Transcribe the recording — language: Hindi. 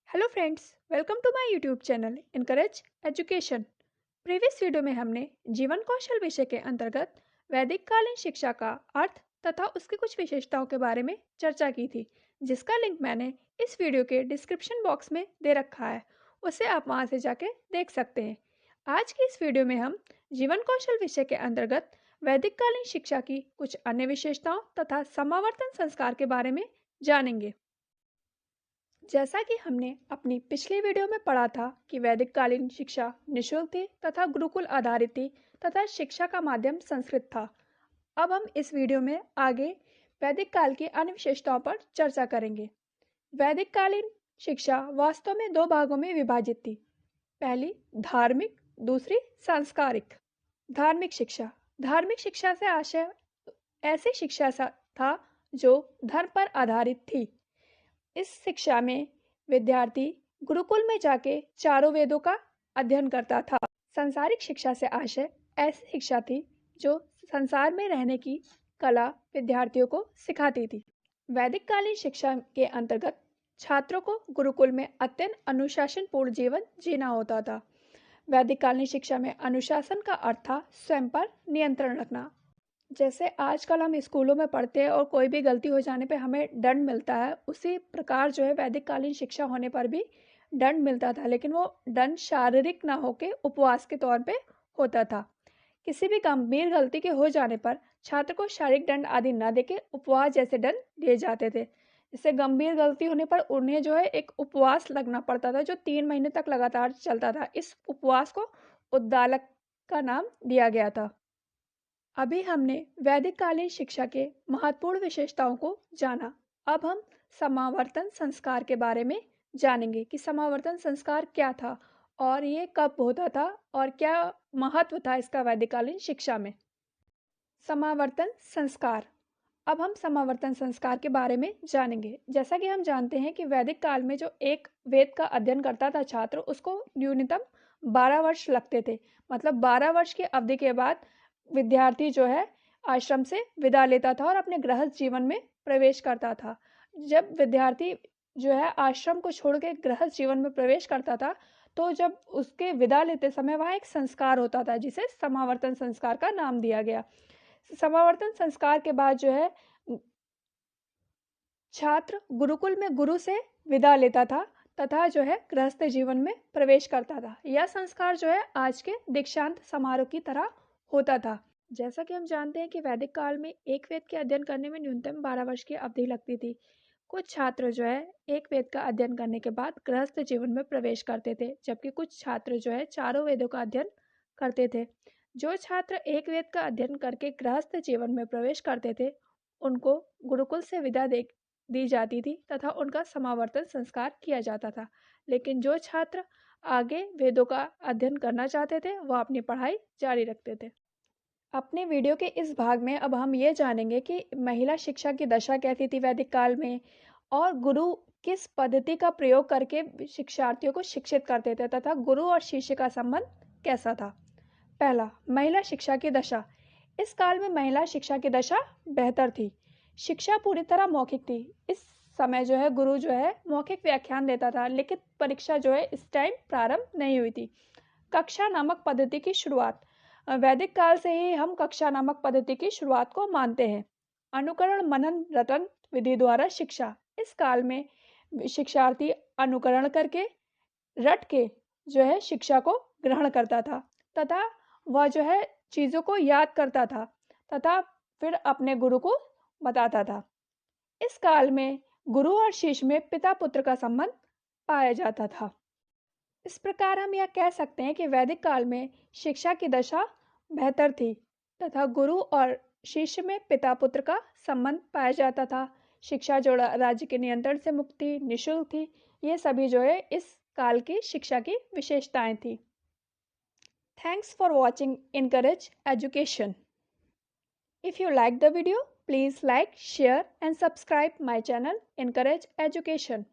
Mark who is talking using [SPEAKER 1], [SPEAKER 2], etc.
[SPEAKER 1] Hello friends, welcome to my YouTube channel encourage education. Previous video में हमने जीवन कौशल विषय के अंतर्गत वैदिक कालीन शिक्षा का अर्थ तथा उसकी कुछ विशेषताओं के बारे में चर्चा की थी, जिसका लिंक मैंने इस वीडियो के डिस्क्रिप्शन बॉक्स में दे रखा है। उसे आप वहां से जाके देख सकते हैं। आज की इस वीडियो में हम जीवन कौशल विषय के अंतर्गत वैदिक कालीन शिक्षा की कुछ अन्य विशेषताओं तथा समावर्तन संस्कार के बारे में जानेंगे। जैसा कि हमने अपनी पिछली वीडियो में पढ़ा था कि वैदिक कालीन शिक्षा निःशुल्क थी तथा गुरुकुल आधारित थी तथा शिक्षा का माध्यम संस्कृत था। अब हम इस वीडियो में आगे वैदिक काल की अन्य विशेषताओं पर चर्चा करेंगे। वैदिक कालीन शिक्षा वास्तव में दो भागों में विभाजित थी। पहली धार्मिक, दूसरी सांस्कारिक। धार्मिक शिक्षा से आशय ऐसी शिक्षा था जो धर्म पर आधारित थी। इस शिक्षा में विद्यार्थी गुरुकुल में जाके चारों वेदों का अध्ययन करता था। सांसारिक शिक्षा से आशय ऐसी शिक्षा थी जो संसार में रहने की कला विद्यार्थियों को सिखाती थी। वैदिक कालीन शिक्षा के अंतर्गत छात्रों को गुरुकुल में अत्यंत अनुशासनपूर्ण जीवन जीना होता था। वैदिक कालीन शिक्षा में अनुशासन का अर्थ था स्वयं पर नियंत्रण रखना। जैसे आजकल हम स्कूलों में पढ़ते हैं और कोई भी गलती हो जाने पे हमें दंड मिलता है, उसी प्रकार जो है वैदिक कालीन शिक्षा होने पर भी दंड मिलता था, लेकिन वो दंड शारीरिक ना होके उपवास के तौर पे होता था। किसी भी गंभीर गलती के हो जाने पर छात्र को शारीरिक दंड आदि न देके उपवास जैसे दंड दिए जाते थे। इससे गंभीर गलती होने पर उन्हें जो है एक उपवास लगना पड़ता था जो 3 महीने तक लगातार चलता था। इस उपवास को उद्दालक का नाम दिया गया था। अभी हमने वैदिक कालीन शिक्षा के महत्वपूर्ण विशेषताओं को जाना। अब हम समावर्तन संस्कार के बारे में जानेंगे कि समावर्तन संस्कार क्या था और ये कब होता था और क्या महत्व था इसका वैदिक कालीन शिक्षा में। समावर्तन संस्कार। अब हम समावर्तन संस्कार के बारे में जानेंगे। जैसा कि हम जानते हैं कि वैदिक काल में जो एक वेद का अध्ययन करता था छात्र, उसको न्यूनतम 12 वर्ष लगते थे। मतलब 12 वर्ष की अवधि के बाद विद्यार्थी जो है आश्रम से विदा लेता था और अपने गृहस्थ जीवन में प्रवेश करता था। जब विद्यार्थी जो है आश्रम को छोड़ के गृहस्थ जीवन में प्रवेश करता था, तो जब उसके विदा लेते समय वहाँ एक संस्कार होता था जिसे समावर्तन संस्कार का नाम दिया गया। समावर्तन संस्कार के बाद जो है छात्र गुरुकुल में गुरु से विदा लेता था तथा जो है गृहस्थ जीवन में प्रवेश करता था। यह संस्कार जो है आज के दीक्षांत समारोह की तरह होता था। जैसा कि हम जानते हैं कि वैदिक काल में एक वेद के अध्ययन करने में न्यूनतम 12 वर्ष की अवधि लगती थी। कुछ छात्र जो है एक वेद का अध्ययन करने के बाद गृहस्थ जीवन में प्रवेश करते थे, जबकि कुछ छात्र जो है चारों वेदों का अध्ययन करते थे। जो छात्र एक वेद का अध्ययन करके गृहस्थ जीवन में प्रवेश करते थे, उनको गुरुकुल से विदा दी जाती थी तथा उनका समावर्तन संस्कार किया जाता था। लेकिन जो छात्र आगे वेदों का अध्ययन करना चाहते थे, वह अपनी पढ़ाई जारी रखते थे। अपने वीडियो के इस भाग में अब हम ये जानेंगे कि महिला शिक्षा की दशा कैसी थी वैदिक काल में और गुरु किस पद्धति का प्रयोग करके शिक्षार्थियों को शिक्षित करते थे तथा गुरु और शिष्य का संबंध कैसा था। पहला, महिला शिक्षा की दशा। इस काल में महिला शिक्षा की दशा बेहतर थी। शिक्षा पूरी तरह मौखिक थी। इस समय जो है गुरु जो है मौखिक व्याख्यान देता था, लिखित परीक्षा जो है इस टाइम प्रारंभ नहीं हुई थी। कक्षा नामक पद्धति की शुरुआत। वैदिक काल से ही हम कक्षा नामक पद्धति की शुरुआत को मानते हैं। अनुकरण मनन रटन विधि द्वारा शिक्षा। इस काल में शिक्षार्थी अनुकरण करके रट के जो है शिक्षा को ग्रहण करता था तथा वह जो है चीजों को याद करता था तथा फिर अपने गुरु को बताता था। इस काल में गुरु और शिष्य में पिता पुत्र का संबंध पाया जाता था। इस प्रकार हम यह कह सकते हैं कि वैदिक काल में शिक्षा की दशा बेहतर थी तथा गुरु और शिष्य में पिता पुत्र का संबंध पाया जाता था। शिक्षा जो राज्य के नियंत्रण से मुक्त थी, निःशुल्क थी। ये सभी जो है इस काल की शिक्षा की विशेषताएं थी। Thanks for watching encourage education. If you like the video, please like, share and subscribe my channel Encourage Education.